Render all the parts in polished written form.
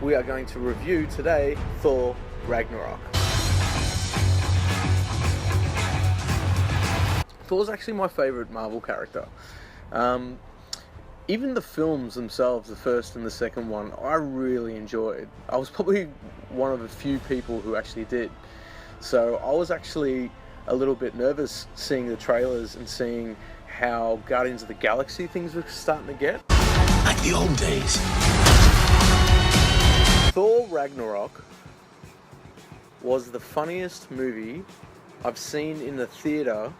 we are going to review today Thor Ragnarok. Thor's actually my favourite Marvel character. Even the films themselves, the first and the second one, I really enjoyed. I was probably one of a few people who actually did. So I was actually a little bit nervous seeing the trailers and seeing how Guardians of the Galaxy things were starting to get. Like the old days. Thor Ragnarok was the funniest movie I've seen in the theatre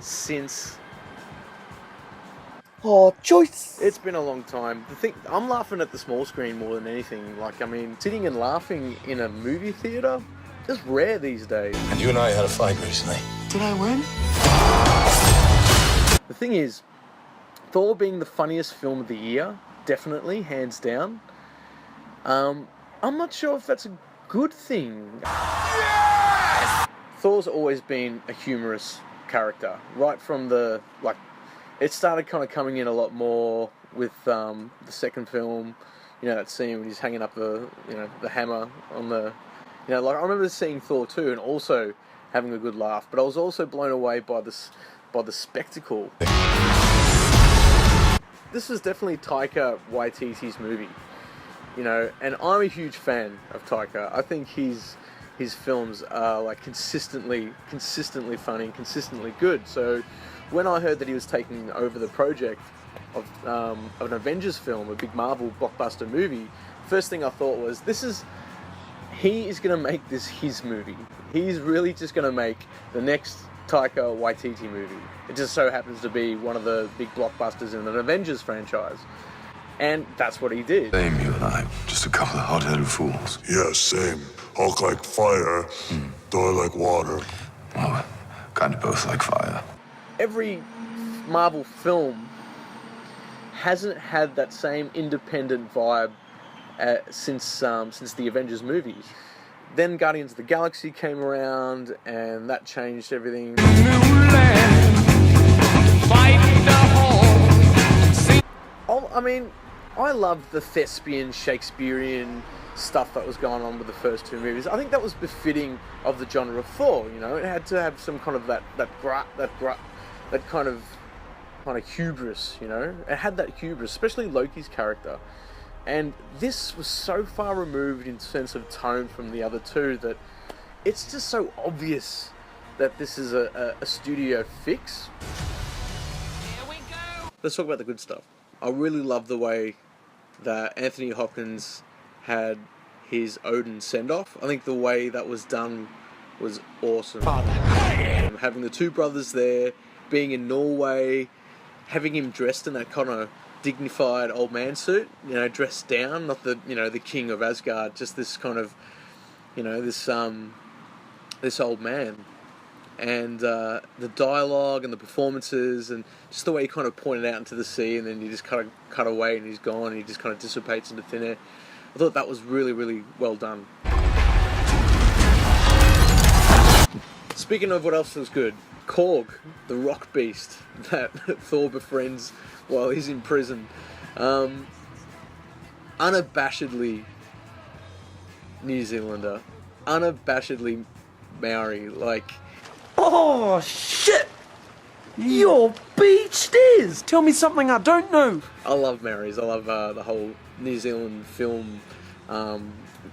since... Oh, choice! It's been a long time. I'm laughing at the small screen more than anything. Like, I mean, sitting and laughing in a movie theatre is rare these days. And you and I had a fight recently. Did I win? The thing is, Thor being the funniest film of the year, definitely, hands down. I'm not sure if that's a good thing. Yes! Thor's always been a humorous character, right from the, like, it started kind of coming in a lot more with the second film. You know, that scene when he's hanging up the hammer on the, like I remember seeing Thor 2 and also having a good laugh, but I was also blown away by the spectacle. This is definitely Taika Waititi's movie, and I'm a huge fan of Taika. I think his films are like consistently funny and consistently good. So when I heard that he was taking over the project of an Avengers film, a big Marvel blockbuster movie, first thing I thought was, he is going to make this his movie. He's really just going to make the next Taika Waititi movie. It just so happens to be one of the big blockbusters in an Avengers franchise. And that's what he did. Same, you and I. Just a couple of hot-headed fools. Yeah, same. Hulk like fire, Thor like water. Well, kind of both like fire. Every Marvel film hasn't had that same independent vibe since the Avengers movies. Then Guardians of the Galaxy came around, and that changed everything. I loved the thespian, Shakespearean stuff that was going on with the first two movies. I think that was befitting of the genre of Thor. It had to have some kind of that kind of hubris. It had that hubris, especially Loki's character. And this was so far removed in sense of tone from the other two that it's just so obvious that this is a studio fix. Here we go. Let's talk about the good stuff. I really love the way that Anthony Hopkins had his Odin send-off. I think the way that was done was awesome. Having the two brothers there, being in Norway, having him dressed in that kind of dignified old man suit, dressed down, not the king of Asgard, just this kind of, this old man. And the dialogue and the performances and just the way he kind of pointed out into the sea and then you just kind of cut away and he's gone and he just kind of dissipates into thin air. I thought that was really, really well done. Speaking of what else was good, Korg, the rock beast that Thor befriends while he's in prison. Unabashedly New Zealander. Unabashedly Maori. Like... Oh, shit! You're beached is! Tell me something I don't know. I love Maoris. I love the whole New Zealand film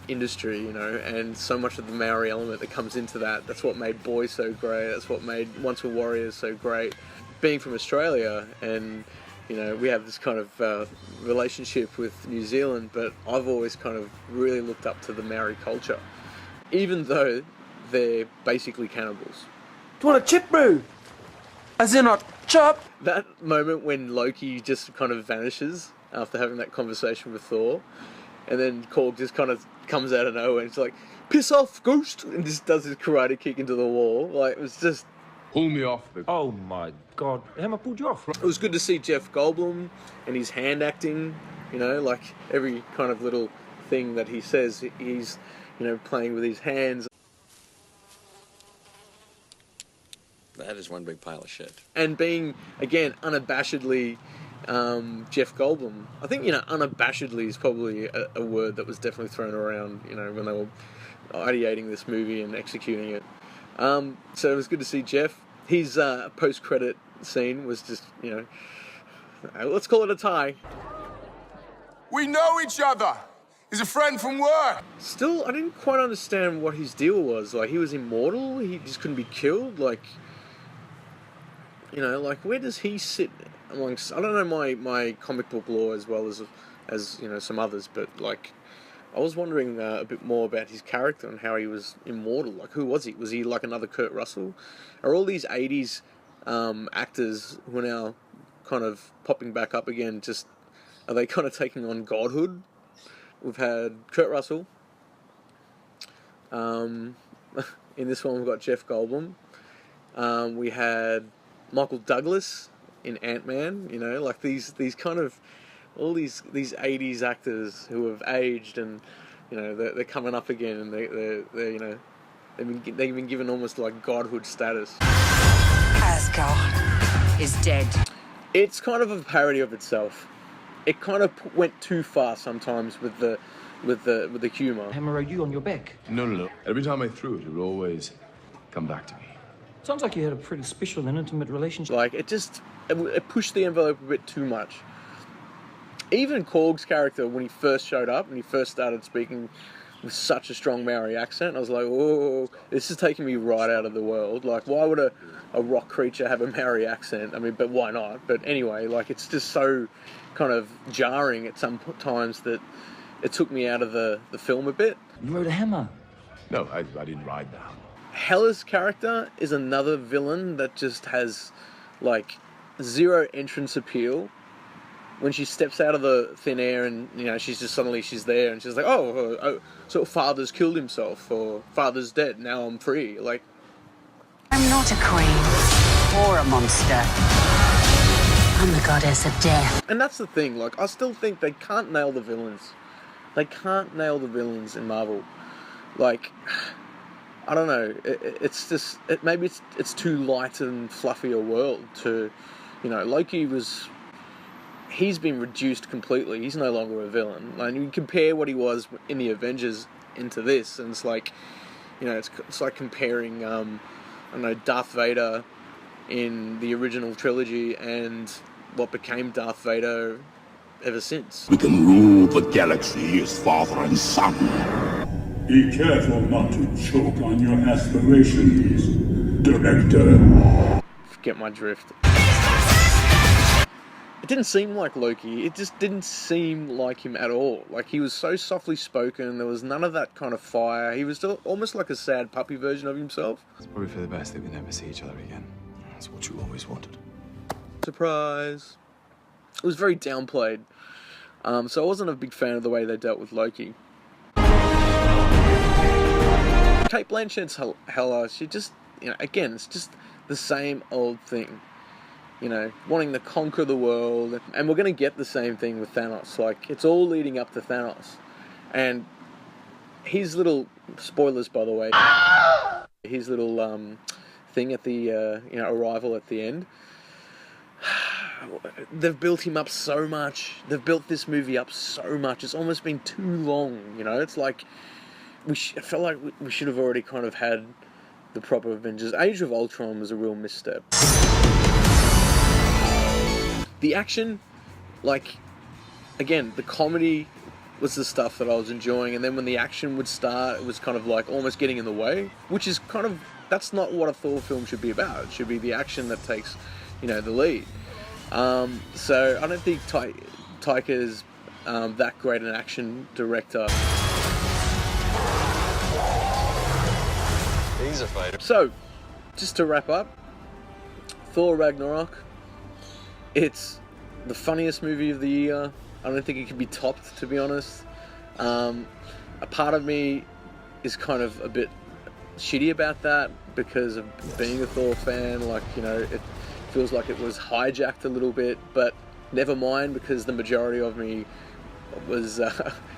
industry, and so much of the Maori element that comes into that. That's what made Boy so great. That's what made Once Were Warriors so great. Being from Australia, and we have this kind of relationship with New Zealand, but I've always kind of really looked up to the Maori culture, even though they're basically cannibals. Do you want a chip brew? As in a chop? That moment when Loki just kind of vanishes after having that conversation with Thor, and then Korg just kind of comes out of nowhere and it's like, piss off, ghost, and just does his karate kick into the wall. Like, it was just... Pull me off. Oh my God. Hammer pulled you off. It was good to see Jeff Goldblum and his hand acting, like every kind of little thing that he says, he's, playing with his hands. That is one big pile of shit. And being, again, unabashedly Jeff Goldblum. I think, unabashedly is probably a word that was definitely thrown around, when they were ideating this movie and executing it. So it was good to see Jeff. His post-credit scene was just, let's call it a tie. We know each other. He's a friend from work. Still, I didn't quite understand what his deal was. Like, he was immortal? He just couldn't be killed? Like, where does he sit amongst... I don't know my comic book lore as well as some others, but, like, I was wondering a bit more about his character and how he was immortal. Like, who was he? Was he like another Kurt Russell? Are all these 80s actors who are now kind of popping back up again, are they kind of taking on godhood? We've had Kurt Russell. In this one, we've got Jeff Goldblum. We had Michael Douglas in Ant-Man. Like these kind of all these 80s actors who have aged and they're coming up again, and they've been given almost like godhood status. Asgard is dead. It's kind of a parody of itself. It kind of went too far sometimes with the humor. Hemorrhoid you on your back. No. Every time I threw it would always come back to me. Sounds like you had a pretty special and intimate relationship. Like, it pushed the envelope a bit too much. Even Korg's character, when he first showed up and he first started speaking with such a strong Maori accent, I was like, oh, this is taking me right out of the world. Like, why would a rock creature have a Maori accent? I mean, but why not? But anyway, like, it's just so kind of jarring at some times that it took me out of the film a bit. You rode a hammer. No, I didn't ride that. Hela's character is another villain that just has, like, zero entrance appeal. When she steps out of the thin air and, she's there and she's like, oh, so father's killed himself, or father's dead, now I'm free. Like, I'm not a queen or a monster. I'm the goddess of death. and that's the thing, like, I still think they can't nail the villains. They can't nail the villains in Marvel. Like, I don't know, it's just, maybe it's too light and fluffy a world to, Loki he's been reduced completely. He's no longer a villain. Like, you compare what he was in the Avengers into this, and it's like, it's like comparing, Darth Vader in the original trilogy and what became Darth Vader ever since. We can rule the galaxy as father and son. Be careful not to choke on your aspirations, Director. Get my drift. It didn't seem like Loki. It just didn't seem like him at all. Like, he was so softly spoken. There was none of that kind of fire. He was still almost like a sad puppy version of himself. It's probably for the best that we never see each other again. That's what you always wanted. Surprise. It was very downplayed. So I wasn't a big fan of the way they dealt with Loki. Kate Blanchett's Hela, she just, again, it's just the same old thing. Wanting to conquer the world. And we're going to get the same thing with Thanos. Like, it's all leading up to Thanos. And his little, spoilers by the way, his little thing at the, arrival at the end, they've built him up so much. They've built this movie up so much. It's almost been too long, It's like, I felt like we should have already kind of had the proper Avengers. Age of Ultron was a real misstep. The action, like, again, the comedy was the stuff that I was enjoying, and then when the action would start, it was kind of like almost getting in the way, which is kind of, that's not what a Thor film should be about. It should be the action that takes, the lead. So I don't think Taika is that great an action director. He's a fighter. So, just to wrap up, Thor Ragnarok. It's the funniest movie of the year. I don't think it can be topped, to be honest. A part of me is kind of a bit shitty about that because of being a Thor fan. Like, it feels like it was hijacked a little bit, but never mind, because the majority of me was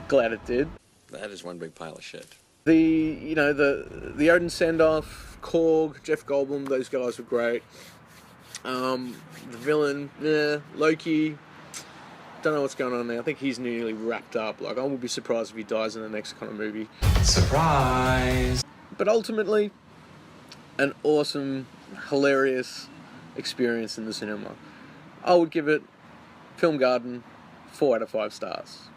glad it did. That is one big pile of shit. The Odin send-off, Korg, Jeff Goldblum, those guys were great. The villain, Loki, don't know what's going on there. I think he's nearly wrapped up. Like, I would be surprised if he dies in the next kind of movie. Surprise! But ultimately, an awesome, hilarious experience in the cinema. I would give it, Film Garden, 4 out of 5 stars.